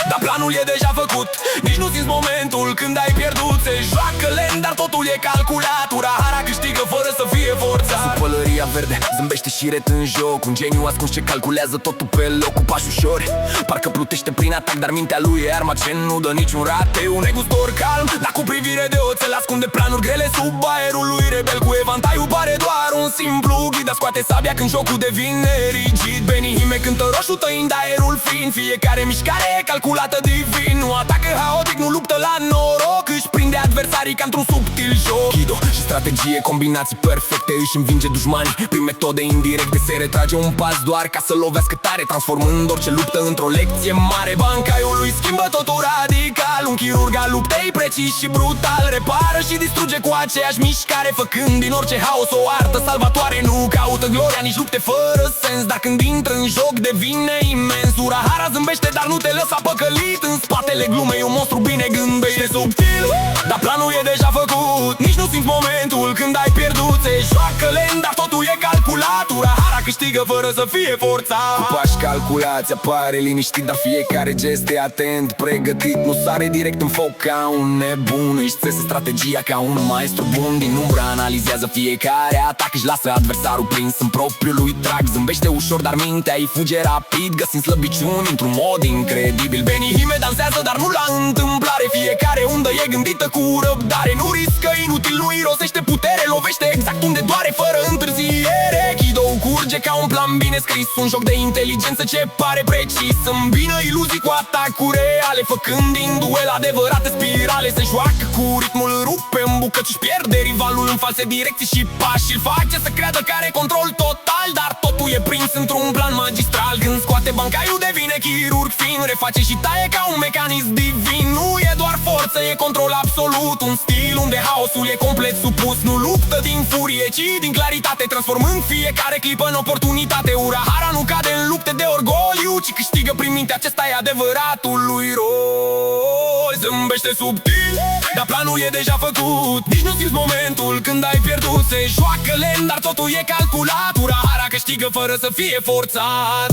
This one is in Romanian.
dar planul e deja făcut. Nici nu simți momentul când ai pierdut. Se joacă lent, dar totul e calculat. Urahara câștigă fără să fie forțat. Sub pălăria verde zâmbește și ret în joc. Un geniu ascuns ce calculează totul pe loc. Cu pași ușori, parcă plutește prin atac, dar mintea lui e arma ce nu dă niciun rate. Un negustor calm, dar cu privire de oțel ascunde planuri grele sub aerul lui rebel. Cu evantaiul pare doar un simplu ghid, dar scoate sabia când jocul devine rigid. Benihime cântă roșu tăind aerul fin. Fiecare mișcare e calculată divin. Nu atacă haotic, nu luptă la noroc. Își prinde adversarii ca într-un subtil joc. Kido și strategie, combinații perfecte. Își învinge dușmanii prin metode indirecte. Se retrage un pas doar ca să lovească tare, transformând orice luptă într-o lecție mare. Bancaiul lui schimbă totul radical. Un chirurg al luptei precis și brutal. Repară și distruge cu aceeași mișcare, făcând din orice haos o artă salvatoare. Nu caută gloria, nici lupte fără sens, dar când intră în joc devine imens. Urahara zâmbește, dar nu te lăsa păcălit. În spatele glumei un monstru bine gândește. Subtil, dar planul e deja făcut. Nici nu simți momentul când ai pierdut. Se joacă lent, dar totul e calculat. Urahara câștigă fără să fie forțat. Cu pași calculați apare liniștit, dar fiecare gest e atent, pregătit. Nu sare direct în foc ca un nebun. Își țese strategia ca un maestru bun. Din umbră analizează fiecare atac. Își lasă adversarul prins în propriul lui trag. Zâmbește ușor, dar mintea îi fuge rapid, găsind slăbiciuni într-un mod incredibil. Benihime dansează, dar nu la întâmplare. Fiecare undă e gândită cu răbdare. Nu riscă inutil, nu irosește putere. Lovește exact unde doare, fără întârziere. Kido curge ca un plan bine scris. Un joc de inteligență ce pare precis. Îmbină iluzii cu atacuri reale, făcând din duel adevărate spirale. Se joacă cu ritmul, rupe în bucăți, își pierde rivalul în false direcții și pași. Îl face să creadă că are control total, dar totul e prins într-un plan magistral. Când scoate bancaiul devine chirurg fin. Reface și taie ca un mecanism divin. Nu e doar forță, e control absolut. Un stil unde haosul e complet supus. Nu luptă din furie, ci din claritate, transformând fiecare clipă în oportunitate. Urahara nu cade în lupte de orgoliu, ci câștigă prin minte, acesta e adevăratul lui rol. Zâmbește subtil, dar planul e deja făcut. Nici nu simți momentul când ai pierdut. Se joacă lent, dar totul e calculat. Urahara câștigă fără să fie forțat.